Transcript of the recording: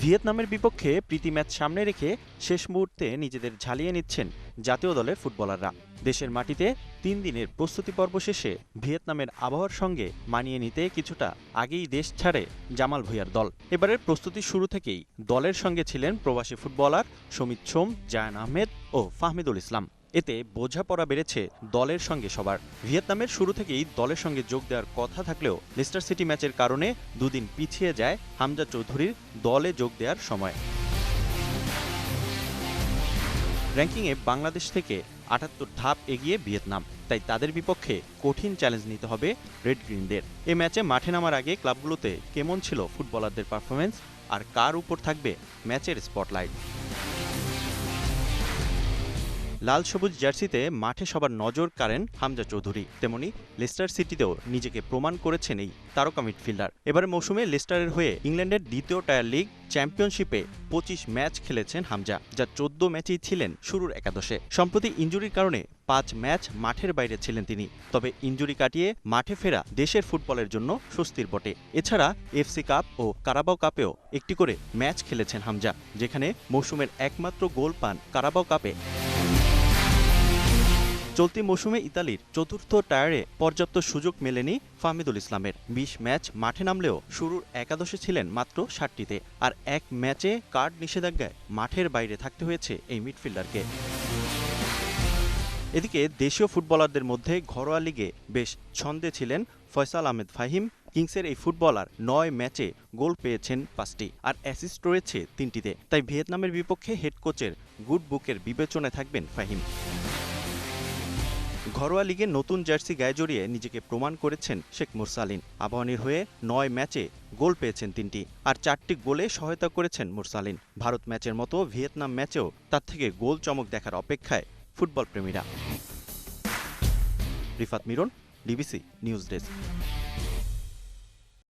ভিয়েতনামের বিপক্ষে প্রীতি ম্যাচ সামনে রেখে শেষ মুহূর্তে নিজেদের ঝালিয়ে নিচ্ছেন জাতীয় দলের ফুটবলাররা। দেশের মাটিতে ৩ দিনের প্রস্তুতি পর্ব শেষে ভিয়েতনামের আবহাওয়ার সঙ্গে মানিয়ে নিতে কিছুটা আগেই দেশ ছাড়ে জামাল ভুঁইয়ার দল। এবারের প্রস্তুতি শুরু থেকেই দলের সঙ্গে ছিলেন প্রবাসী ফুটবলার সমিত সোম, জায়ান আহমেদ ও ফাহমিদুল ইসলাম। এতে বোঝাপড়া বেড়েছে দলের সঙ্গে সবার। ভিয়েতনামের শুরু থেকেই দলের সঙ্গে যোগ দেওয়ার কথা থাকলেও লেস্টার সিটি ম্যাচের কারণে দুদিন পিছিয়ে যায় হামজা চৌধুরীর দলে যোগ দেওয়ার সময়। র্যাঙ্কিংয়ে বাংলাদেশ থেকে ৭৮ ধাপ এগিয়ে ভিয়েতনাম, তাই তাদের বিপক্ষে কঠিন চ্যালেঞ্জ নিতে হবে রেড গ্রিনদের। এ ম্যাচে মাঠে নামার আগে ক্লাবগুলোতে কেমন ছিল ফুটবলারদের পারফরমেন্স, আর কার উপর থাকবে ম্যাচের স্পটলাইট? লাল সবুজ জার্সিতে মাঠে সবার নজর কাড়েন হামজা চৌধুরী, তেমনি লেস্টার সিটিতেও নিজেকে প্রমাণ করেছেন এই তারকা মিডফিল্ডার। এবারে মৌসুমে লেস্টারের হয়ে ইংল্যান্ডের দ্বিতীয় টায়ার লিগ চ্যাম্পিয়নশিপে ২৫ ম্যাচ খেলেছেন হামজা, যা ১৪ ম্যাচেই ছিলেন শুরুর একাদশে। সম্প্রতি ইনজুরির কারণে ৫ ম্যাচ মাঠের বাইরে ছিলেন তিনি, তবে ইনজুরি কাটিয়ে মাঠে ফেরা দেশের ফুটবলের জন্য স্বস্তির বটে। এছাড়া এফসি কাপ ও কারাবাও কাপেও একটি করে ম্যাচ খেলেছেন হামজা, যেখানে মৌসুমের একমাত্র গোল পান কারাবাও কাপে। চলতি মৌসুমে ইতালির চতুর্থ টায়ারে পর্যাপ্ত সুযোগ মেলেনি ফাহমিদুল ইসলামের। ২০ ম্যাচ মাঠে নামলেও শুরুর একাদশে ছিলেন মাত্র ৬০টিতে, আর এক ম্যাচে কার্ড নিষেধাজ্ঞায় মাঠের বাইরে থাকতে হয়েছে এই মিডফিল্ডারকে। এদিকে দেশীয় ফুটবলারদের মধ্যে ঘরোয়া লিগে বেশ ছন্দে ছিলেন ফয়সাল আহমেদ ফাহিম। কিংসের এই ফুটবলার ৯ ম্যাচে গোল পেয়েছেন ৫টি, আর অ্যাসিস্ট রয়েছে ৩টিতে। তাই ভিয়েতনামের বিপক্ষে হেড কোচের গুড বুকের বিবেচনায় থাকবেন ফাহিম। ঘরোয়া লিগে নতুন জার্সি গায়ে জড়িয়ে নিজেকে প্রমাণ করেছেন শেখ মুরসালিন। আবাহনীর হয়ে ৯ ম্যাচে গোল পেয়েছেন ৩টি, আর ৪টি গোলে সহায়তা করেছেন মুরসালিন। ভারত ম্যাচের মতো ভিয়েতনাম ম্যাচেও তার থেকে গোল চমক দেখার অপেক্ষায় ফুটবল প্রেমীরা। Rifat Miron, DBC news desk.